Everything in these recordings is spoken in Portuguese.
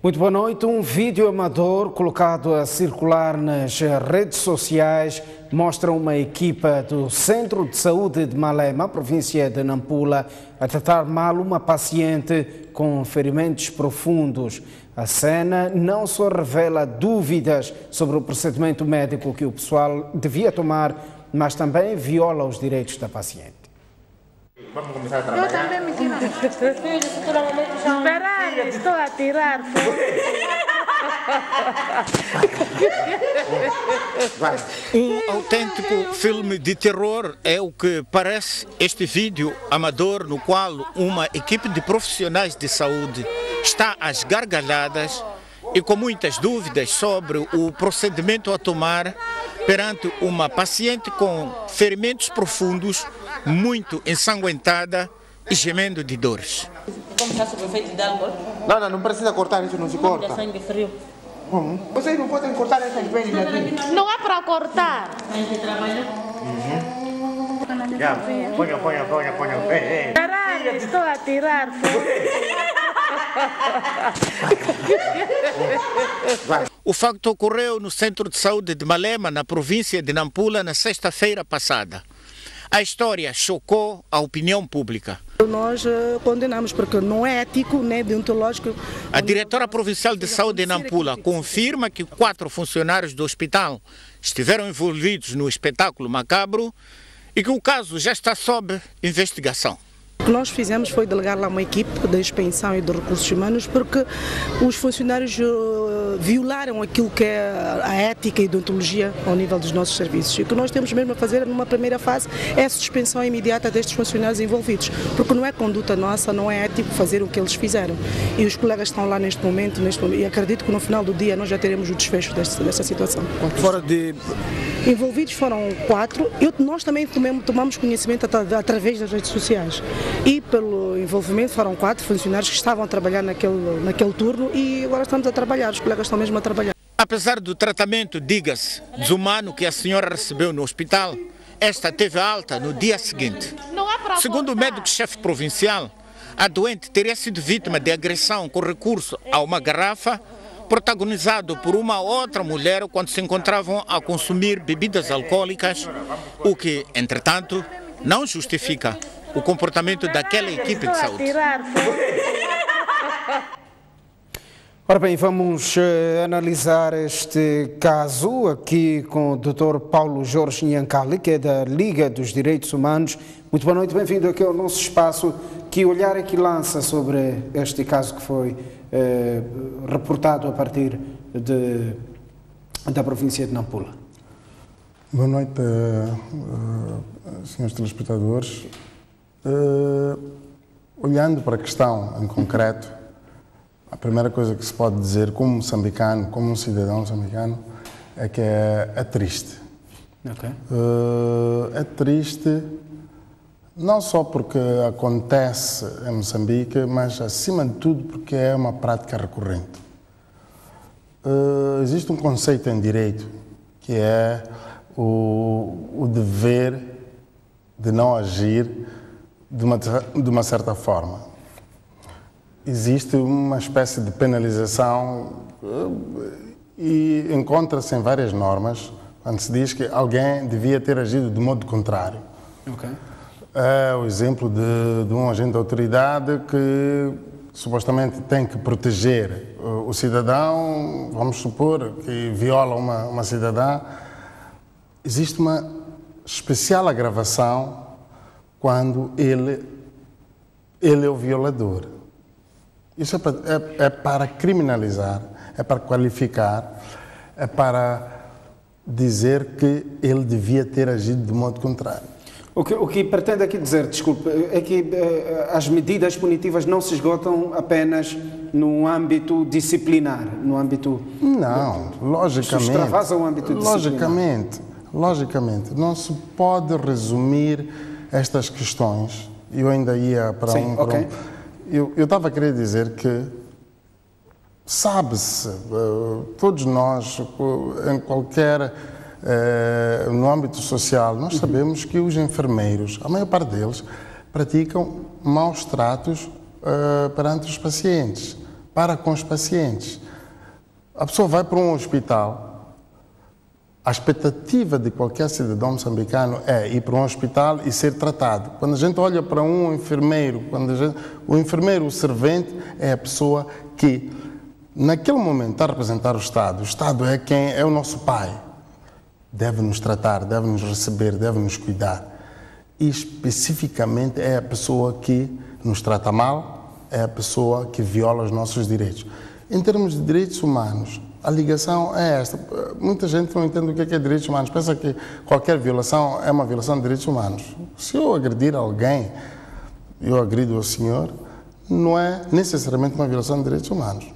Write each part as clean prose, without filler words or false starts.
Muito boa noite. Um vídeo amador colocado a circular nas redes sociais mostra uma equipa do Centro de Saúde de Malema, província de Nampula, a tratar mal uma paciente com ferimentos profundos. A cena não só revela dúvidas sobre o procedimento médico que o pessoal devia tomar, mas também viola os direitos da paciente. Vamos começar a trabalhar. Eu também me tiro. Filho, futuramente já... Espera, estou a tirar. Um autêntico filme de terror é o que parece este vídeo amador no qual uma equipe de profissionais de saúde está às gargalhadas e com muitas dúvidas sobre o procedimento a tomar perante uma paciente com ferimentos profundos, muito ensanguentada e gemendo de dores. Como está sob o efeito de álcool? Não precisa cortar, isso não se corta. De sangue frio. Vocês não podem cortar essas venas aqui. Não há para cortar. A gente trabalha. Já, ponha. Espera, estou a tirar. O facto ocorreu no Centro de Saúde de Malema, na província de Nampula, na sexta-feira passada. A história chocou a opinião pública. Nós condenamos porque não é ético nem deontológico. A diretora provincial de saúde de Nampula confirma que 4 funcionários do hospital estiveram envolvidos no espetáculo macabro e que o caso já está sob investigação. O que nós fizemos foi delegar lá uma equipe de inspeção e de recursos humanos porque os funcionários violaram aquilo que é a ética e a deontologia ao nível dos nossos serviços. E o que nós temos mesmo a fazer numa primeira fase é a suspensão imediata destes funcionários envolvidos, porque não é conduta nossa, não é ético fazer o que eles fizeram. E os colegas estão lá neste momento e acredito que no final do dia nós já teremos o desfecho desta situação. Fora de... Envolvidos foram 4, nós também tomamos conhecimento através das redes sociais. E pelo envolvimento foram 4 funcionários que estavam a trabalhar naquele turno e agora estamos a trabalhar, os colegas estão mesmo a trabalhar. Apesar do tratamento, diga-se, desumano que a senhora recebeu no hospital, esta teve alta no dia seguinte. Segundo o médico-chefe provincial, a doente teria sido vítima de agressão com recurso a uma garrafa, protagonizado por uma outra mulher quando se encontravam a consumir bebidas alcoólicas, o que, entretanto, não justifica o comportamento daquela equipe de saúde. Ora bem, vamos analisar este caso aqui com o Dr. Paulo Jorge Nhancali, que é da Liga dos Direitos Humanos. Muito boa noite, bem-vindo aqui ao nosso espaço. Que olhar é que lança sobre este caso que foi reportado a partir da província de Nampula? Boa noite, senhores telespectadores. Olhando para a questão em concreto, a primeira coisa que se pode dizer como moçambicano, como um cidadão moçambicano, é que é triste. Okay. É triste não só porque acontece em Moçambique, mas acima de tudo porque é uma prática recorrente. Existe um conceito em direito que é o dever de não agir de uma certa forma. Existe uma espécie de penalização e encontra-se em várias normas quando se diz que alguém devia ter agido de modo contrário. Okay. É o exemplo de um agente de autoridade que supostamente tem que proteger o cidadão, vamos supor que viola uma cidadã. Existe uma especial agravação quando ele é o violador. Isso é para criminalizar, é para qualificar, é para dizer que ele devia ter agido de modo contrário. O que pretende aqui dizer, desculpe, é que as medidas punitivas não se esgotam apenas no âmbito disciplinar, no âmbito... Não, logicamente... Se extravasa o âmbito disciplinar. Logicamente, não se pode resumir estas questões. Eu ainda ia para Sim, okay. Eu estava a querer dizer que sabe-se, todos nós, em qualquer... no âmbito social, nós sabemos que os enfermeiros, a maior parte deles, praticam maus tratos perante os pacientes. para com os pacientes. A pessoa vai para um hospital, a expectativa de qualquer cidadão moçambicano é ir para um hospital e ser tratado. Quando a gente olha para um enfermeiro, o enfermeiro, o servente, é a pessoa que, naquele momento, está a representar o Estado. O Estado é quem é o nosso pai. Deve nos tratar, deve nos receber, deve nos cuidar. E, especificamente, é a pessoa que nos trata mal, é a pessoa que viola os nossos direitos. Em termos de direitos humanos, a ligação é esta. Muita gente não entende o que é direitos humanos. Pensa que qualquer violação é uma violação de direitos humanos. Se eu agredir alguém, eu agrido o senhor, não é necessariamente uma violação de direitos humanos.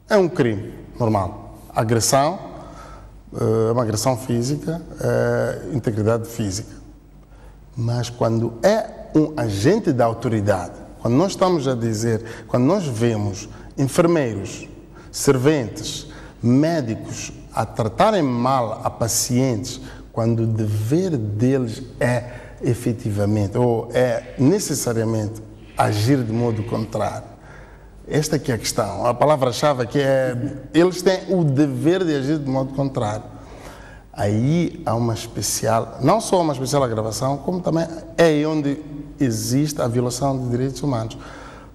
É um crime normal. Agressão, é uma agressão física, é integridade física. Mas quando é um agente da autoridade, quando nós estamos a dizer, quando nós vemos enfermeiros, serventes, médicos a tratarem mal a pacientes, quando o dever deles é efetivamente, ou é necessariamente agir de modo contrário. Esta aqui é a questão. A palavra-chave aqui é, eles têm o dever de agir de modo contrário. Aí há uma especial, não só uma especial agravação, como também é onde existe a violação de direitos humanos.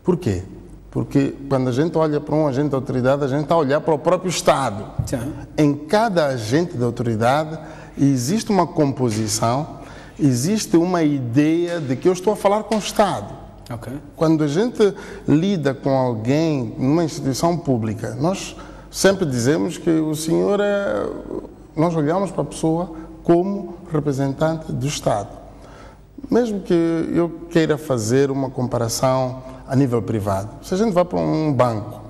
Por quê? Porque quando a gente olha para um agente de autoridade, a gente está a olhar para o próprio Estado. Sim. Em cada agente de autoridade existe uma composição, existe uma ideia de que eu estou a falar com o Estado. Okay. Quando a gente lida com alguém numa instituição pública, nós sempre dizemos que o senhor é... Nós olhamos para a pessoa como representante do Estado. Mesmo que eu queira fazer uma comparação a nível privado, se a gente vai para um banco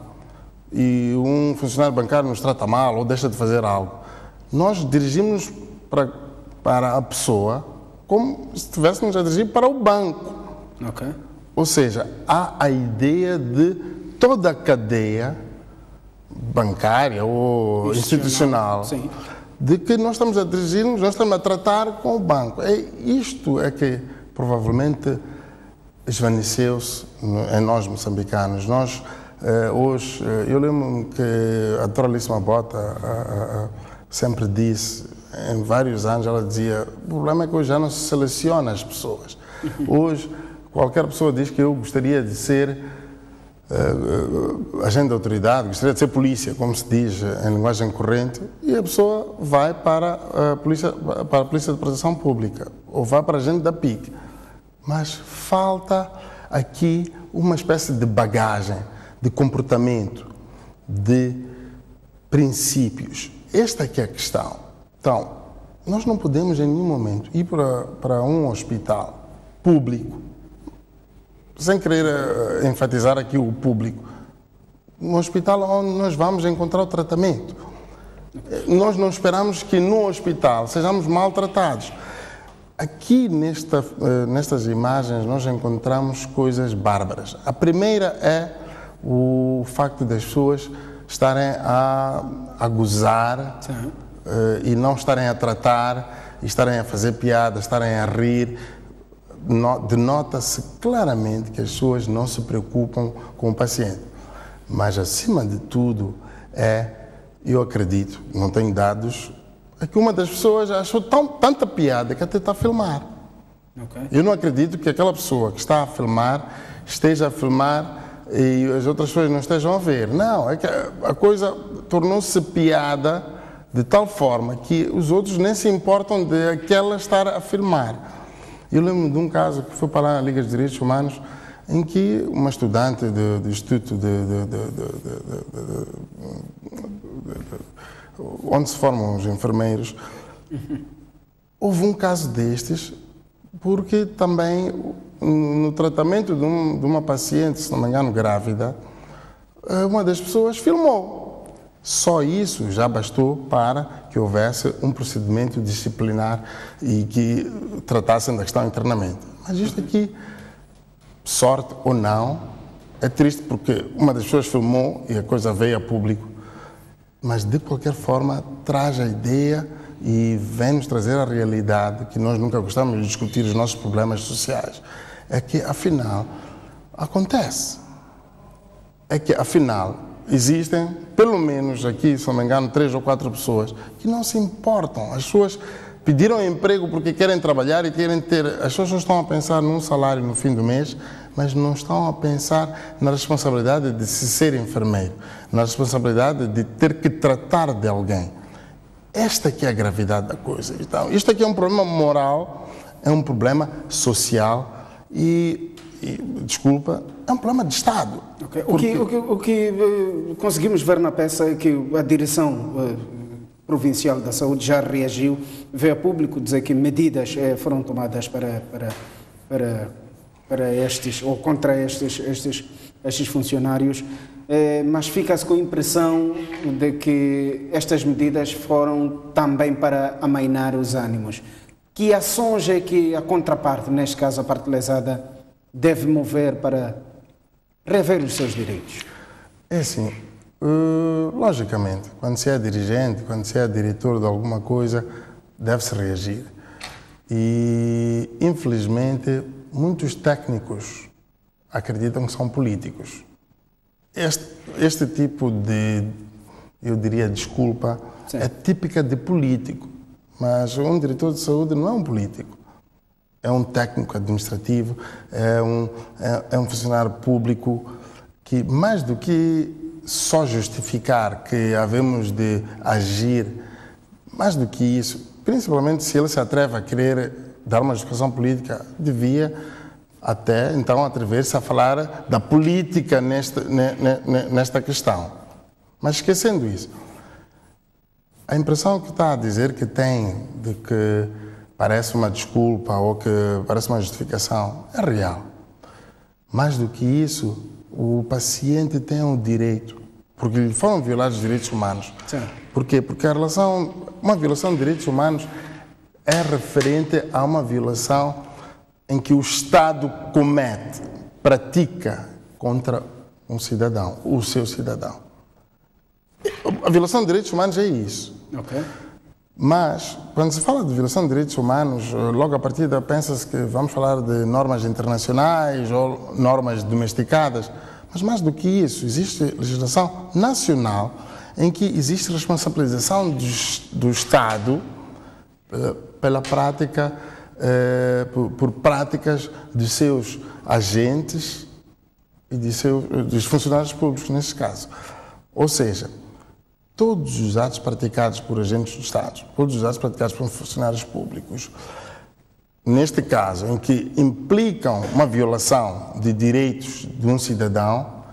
e um funcionário bancário nos trata mal ou deixa de fazer algo, nós dirigimos para a pessoa como se estivéssemos a dirigir para o banco. Okay. Ou seja, há a ideia de toda a cadeia bancária ou institucional. Sim. De que nós estamos a dirigir-nos, nós estamos a tratar com o banco. Isto é que provavelmente esvaneceu-se em nós moçambicanos. Nós, hoje, eu lembro-me que a doutora Alice Mabota sempre disse, em vários anos, ela dizia, o problema é que hoje já não se seleciona as pessoas. Hoje, qualquer pessoa diz que eu gostaria de ser agente de autoridade, gostaria de ser polícia, como se diz em linguagem corrente, e a pessoa vai para a Polícia de Proteção Pública, ou vai para a agente da PIC. Mas falta aqui uma espécie de bagagem, de comportamento, de princípios. Esta aqui é a questão. Então, nós não podemos em nenhum momento ir para um hospital público, sem querer enfatizar aqui o público, no hospital onde nós vamos encontrar o tratamento. Nós não esperamos que no hospital sejamos maltratados. Aqui nestas imagens nós encontramos coisas bárbaras. A primeira é o facto das pessoas estarem a gozar e não estarem a tratar, estarem a fazer piadas, estarem a rir. Denota-se claramente que as pessoas não se preocupam com o paciente. Mas, acima de tudo, eu acredito, não tenho dados, é que uma das pessoas achou tanta piada que até está a filmar. Okay. Eu não acredito que aquela pessoa que está a filmar esteja a filmar e as outras pessoas não estejam a ver. Não, é que a coisa tornou-se piada de tal forma que os outros nem se importam de aquela estar a filmar. Eu lembro de um caso que foi para a Liga de Direitos Humanos, em que uma estudante do Instituto onde se formam os enfermeiros, houve um caso destes, porque também no tratamento de uma paciente, se não me engano, grávida, uma das pessoas filmou. Só isso já bastou para que houvesse um procedimento disciplinar e que tratassem da questão internamente. Mas isto aqui, sorte ou não, é triste porque uma das pessoas filmou e a coisa veio a público, mas de qualquer forma traz a ideia e vem-nos trazer a realidade que nós nunca gostamos de discutir os nossos problemas sociais. É que, afinal, acontece. É que, afinal, existem, pelo menos aqui, se não me engano, 3 ou 4 pessoas que não se importam. As pessoas pediram emprego porque querem trabalhar e querem ter... As pessoas não estão a pensar num salário no fim do mês, mas não estão a pensar na responsabilidade de se ser enfermeiro, na responsabilidade de ter que tratar de alguém. Esta que é a gravidade da coisa. Então, isto aqui é um problema moral, é um problema social e desculpa, é um problema de Estado. Okay. O que conseguimos ver na peça é que a direção provincial da saúde já reagiu, veio a público dizer que medidas foram tomadas para estes, ou contra estes funcionários, mas fica-se com a impressão de que estas medidas foram também para amainar os ânimos. Que ações é que a contraparte, neste caso a parte lesada, deve mover para rever os seus direitos? É assim, logicamente, quando se é dirigente, quando se é diretor de alguma coisa, deve-se reagir. E, infelizmente, muitos técnicos acreditam que são políticos. Este tipo de, eu diria, desculpa, sim, é típica de político. Mas um diretor de saúde não é um político. É um técnico administrativo, é um funcionário público que, mais do que só justificar que havemos de agir, mais do que isso, principalmente se ele se atreve a querer dar uma justificação política, devia até então atrever-se a falar da política nesta questão. Mas esquecendo isso, a impressão que está a dizer que tem de que parece uma desculpa ou que parece uma justificação é real. Mais do que isso, o paciente tem um direito, porque lhe foram violados os direitos humanos. Sim. Por quê? Porque uma violação de direitos humanos é referente a uma violação em que o Estado comete, pratica contra um cidadão, o seu cidadão. A violação de direitos humanos é isso. Okay. Mas, quando se fala de violação de direitos humanos, logo a partir da pensa-se que vamos falar de normas internacionais ou normas domesticadas. Mas mais do que isso, existe legislação nacional em que existe responsabilização do Estado pela prática, por práticas de seus agentes e dos funcionários públicos, nesse caso. Ou seja, todos os atos praticados por agentes do Estado, todos os atos praticados por funcionários públicos, neste caso, em que implicam uma violação de direitos de um cidadão,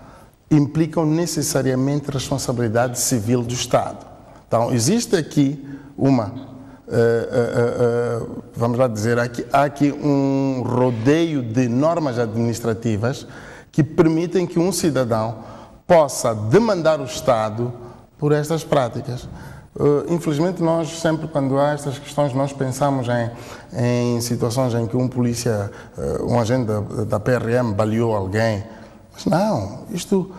implicam necessariamente responsabilidade civil do Estado. Então, existe aqui vamos lá dizer, há aqui um rodeio de normas administrativas que permitem que um cidadão possa demandar o Estado por estas práticas. Infelizmente, nós sempre, quando há estas questões, nós pensamos em situações em que um agente da PRM baleou alguém. Mas não, isto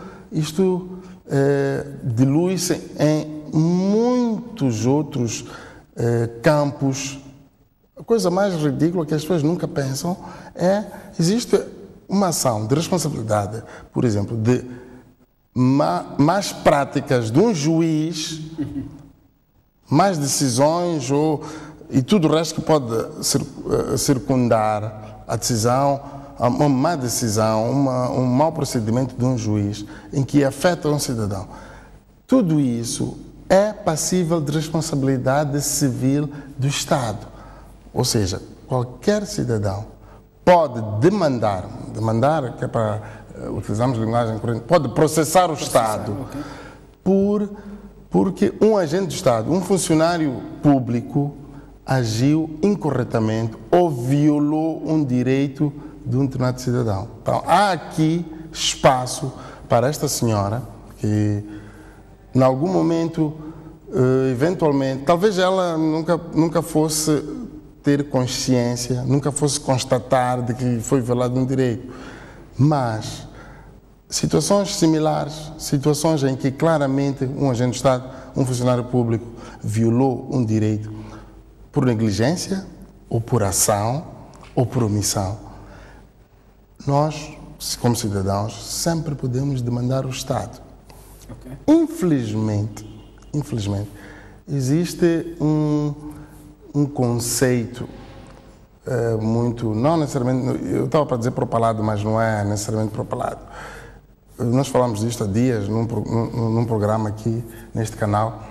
dilui-se em muitos outros campos. A coisa mais ridícula que as pessoas nunca pensam existe uma ação de responsabilidade, por exemplo, de más práticas de um juiz, más decisões e tudo o resto que pode circundar a decisão, uma má decisão, um mau procedimento de um juiz em que afeta um cidadão. Tudo isso é passível de responsabilidade civil do Estado. Ou seja, qualquer cidadão pode demandar, que é para utilizarmos linguagem corrente, pode processar o Estado porque um agente do Estado, um funcionário público, agiu incorretamente ou violou um direito de um determinado cidadão. Então, há aqui espaço para esta senhora que, em algum momento, eventualmente, talvez ela nunca fosse ter consciência, nunca fosse constatar de que foi violado um direito, mas situações similares, situações em que claramente um agente do Estado, um funcionário público, violou um direito por negligência, ou por ação, ou por omissão, nós, como cidadãos, sempre podemos demandar o Estado. Okay. Infelizmente, existe um conceito muito, não necessariamente, eu estava para dizer propalado, mas não é necessariamente propalado. Nós falamos disto há dias num programa aqui, neste canal.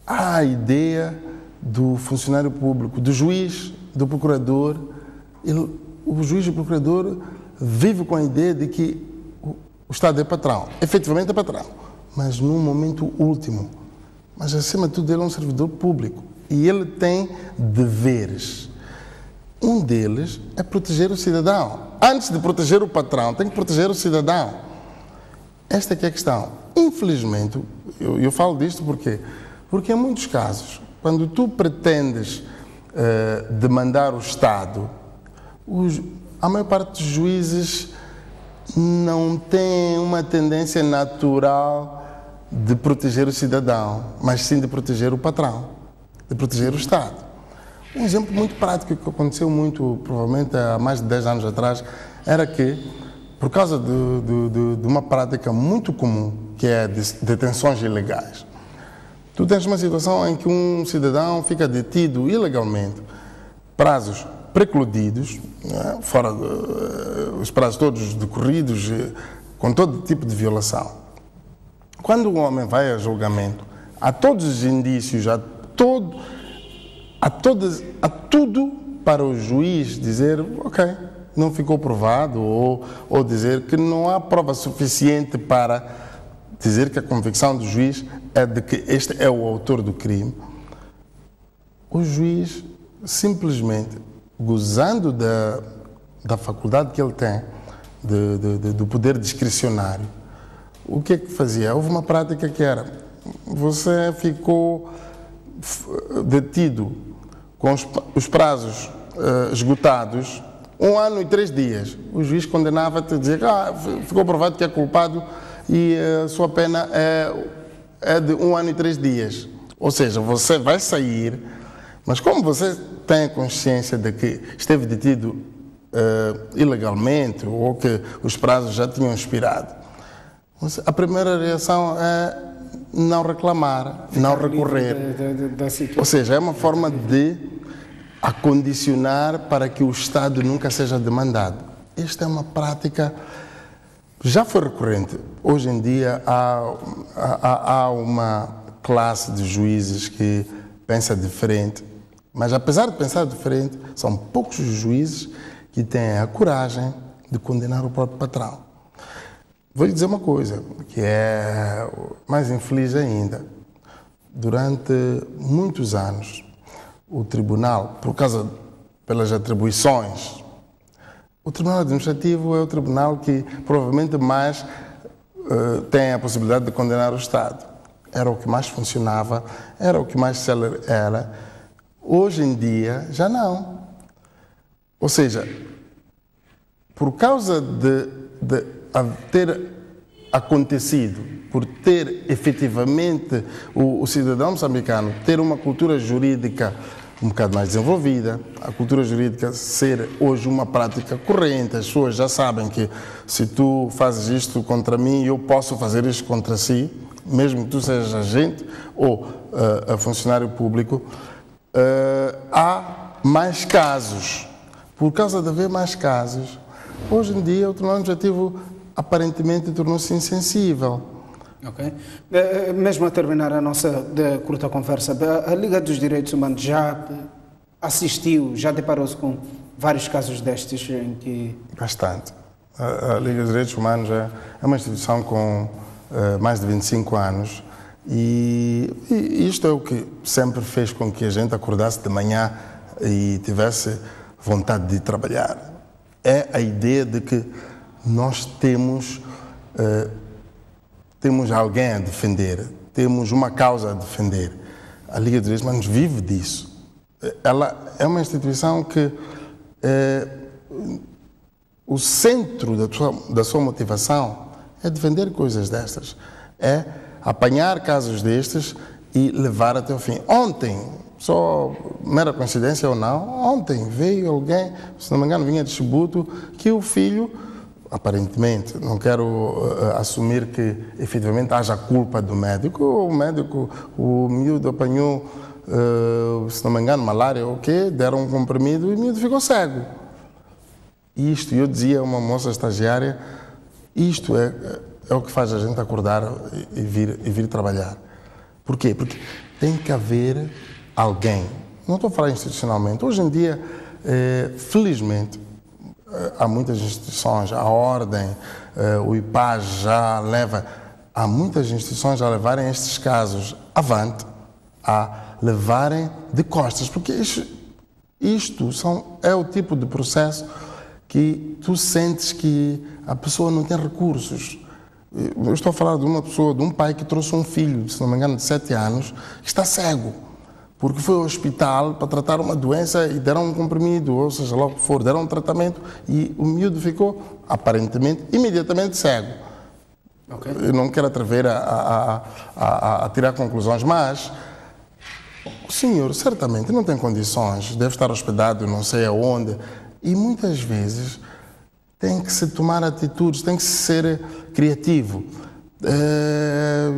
Há a ideia do funcionário público, do juiz, do procurador. O juiz e o procurador vivem com a ideia de que o Estado é patrão. Efetivamente é patrão, mas num momento último. Mas, acima de tudo, ele é um servidor público e ele tem deveres. Um deles é proteger o cidadão. Antes de proteger o patrão, tem que proteger o cidadão. Esta é que é a questão. Infelizmente, eu falo disto porque em muitos casos, quando tu pretendes demandar o Estado, a maior parte dos juízes não tem uma tendência natural de proteger o cidadão, mas sim de proteger o patrão, de proteger o Estado. Um exemplo muito prático que aconteceu muito, provavelmente há mais de 10 anos atrás, era que, por causa de uma prática muito comum, que é detenções ilegais, tu tens uma situação em que um cidadão fica detido ilegalmente, prazos precludidos, né, fora os prazos todos decorridos, com todo tipo de violação. Quando o homem vai a julgamento, há todos os indícios, há tudo para o juiz dizer, ok, não ficou provado, ou dizer que não há prova suficiente para dizer que a convicção do juiz é de que este é o autor do crime. O juiz, simplesmente, gozando da faculdade que ele tem, do poder discricionário, o que é que fazia? Houve uma prática que era, você ficou detido com os prazos esgotados 1 ano e 3 dias. O juiz condenava-te a dizer que ficou provado que é culpado e a sua pena é de 1 ano e 3 dias. Ou seja, você vai sair, mas como você tem a consciência de que esteve detido ilegalmente ou que os prazos já tinham expirado, a primeira reação é não reclamar, não recorrer. Ou seja, é uma forma de acondicionar para que o Estado nunca seja demandado. Esta é uma prática, já foi recorrente. Hoje em dia há uma classe de juízes que pensa diferente, mas apesar de pensar diferente, são poucos os juízes que têm a coragem de condenar o próprio patrão. Vou lhe dizer uma coisa, que é mais infeliz ainda. Durante muitos anos, o tribunal, pelas atribuições, o tribunal administrativo é o tribunal que provavelmente mais tem a possibilidade de condenar o Estado. Era o que mais funcionava, era o que mais célere era. Hoje em dia, já não. Ou seja, por causa de ter acontecido, por ter efetivamente o cidadão moçambicano ter uma cultura jurídica um bocado mais desenvolvida, a cultura jurídica ser hoje uma prática corrente, as pessoas já sabem que se tu fazes isto contra mim, eu posso fazer isto contra si, mesmo que tu sejas agente ou funcionário público, há mais casos. Por causa de haver mais casos, hoje em dia o Tribunal Administrativo aparentemente tornou-se insensível. Ok. Mesmo a terminar a nossa curta conversa, a Liga dos Direitos Humanos já assistiu, já deparou-se com vários casos destes em que... Bastante. A Liga dos Direitos Humanos é uma instituição com mais de 25 anos e isto é o que sempre fez com que a gente acordasse de manhã e tivesse vontade de trabalhar. É a ideia de que nós temos alguém a defender, temos uma causa a defender. A Liga dos Direitos Humanos vive disso. Ela é uma instituição que o centro da sua motivação é defender coisas destas, é apanhar casos destes e levar até o fim. Ontem, só mera coincidência ou não, ontem veio alguém, se não me engano, vinha de Chibuto, que o filho aparentemente, não quero assumir que efetivamente haja culpa do médico. O miúdo apanhou, se não me engano, malária ou o quê, deram um comprimido e o miúdo ficou cego. Isto, eu dizia a uma moça estagiária, isto é o que faz a gente acordar e vir trabalhar. Por quê? Porque tem que haver alguém, não estou a falar institucionalmente, hoje em dia, felizmente, há muitas instituições, a Ordem, o IPAS já leva, há muitas instituições a levarem estes casos avante, a levarem de costas, porque isto é o tipo de processo que tu sentes que a pessoa não tem recursos. Eu estou a falar de uma pessoa, de um pai que trouxe um filho, se não me engano, de 7 anos, que está cego, porque foi ao hospital para tratar uma doença e deram um comprimido, ou seja, logo que for, deram um tratamento e o miúdo ficou, aparentemente, imediatamente cego. Okay. Eu não quero atrever a tirar conclusões, mas o senhor certamente não tem condições, deve estar hospedado não sei aonde, e muitas vezes tem que se tomar atitudes, tem que se ser criativo.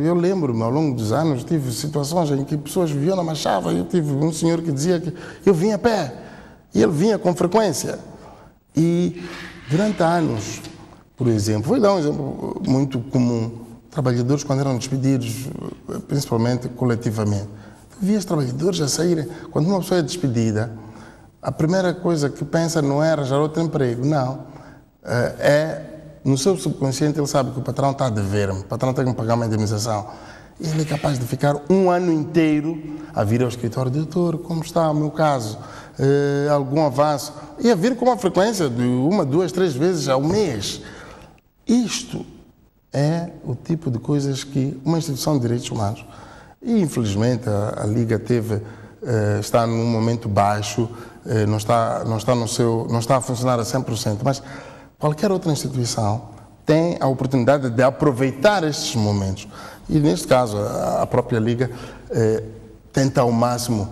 Eu lembro-me, ao longo dos anos, tive situações em que pessoas viviam na Machava e eu tive um senhor que dizia que eu vinha a pé e ele vinha com frequência. E durante anos, por exemplo, vou dar um exemplo muito comum, trabalhadores quando eram despedidos, principalmente coletivamente, vias trabalhadores a saírem, quando uma pessoa é despedida, a primeira coisa que pensa não é arranjar outro emprego, não. No seu subconsciente ele sabe que o patrão está a dever-me, o patrão tem que me pagar uma indemnização. E ele é capaz de ficar um ano inteiro a vir ao escritório, doutor, como está o meu caso? Algum avanço? E a vir com uma frequência de 1, 2, 3 vezes ao mês. Isto é o tipo de coisas que uma instituição de direitos humanos, e infelizmente a Liga está num momento baixo, não está a funcionar a 100%, mas qualquer outra instituição tem a oportunidade de aproveitar estes momentos. E neste caso, a própria Liga tenta ao máximo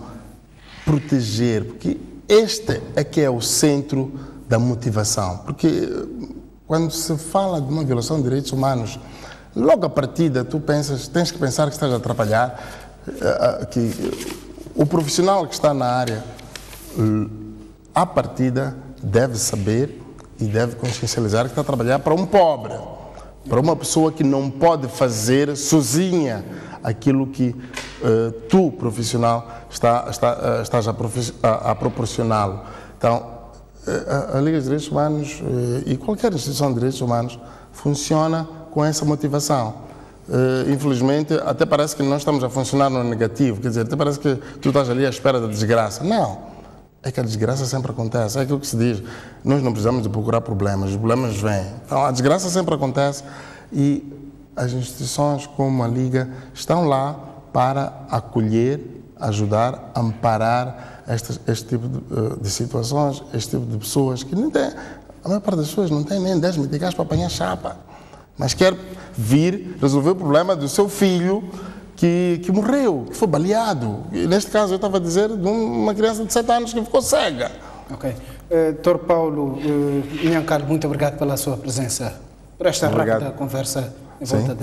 proteger, porque este é que é o centro da motivação. Porque quando se fala de uma violação de direitos humanos, logo à partida tens que pensar que estás a atrapalhar, que o profissional que está na área, à partida, deve saber e deve consciencializar que está a trabalhar para um pobre, para uma pessoa que não pode fazer sozinha aquilo que tu, profissional, estás a proporcioná-lo. Então, a Liga de Direitos Humanos e qualquer instituição de direitos humanos funciona com essa motivação. Infelizmente, até parece que nós estamos a funcionar no negativo, quer dizer, até parece que tu estás ali à espera da desgraça. Não, é que a desgraça sempre acontece, é aquilo que se diz, nós não precisamos de procurar problemas, os problemas vêm. Então, a desgraça sempre acontece e as instituições como a Liga estão lá para acolher, ajudar, amparar este tipo de situações, este tipo de pessoas que não têm, a maior parte das pessoas não tem nem 10 meticais para apanhar chapa, mas quer vir resolver o problema do seu filho que morreu, que foi baleado. E neste caso, eu estava a dizer de uma criança de 7 anos que ficou cega. Ok. Dr. Paulo Nhankalo, muito obrigado pela sua presença, por esta rápida conversa em volta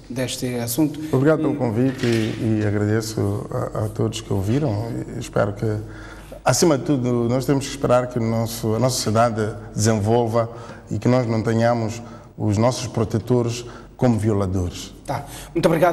deste assunto. Obrigado pelo convite e agradeço a todos que ouviram. E espero que, acima de tudo, nós temos que esperar que a nossa sociedade desenvolva e que nós não tenhamos os nossos protetores como violadores. Tá. Muito obrigado.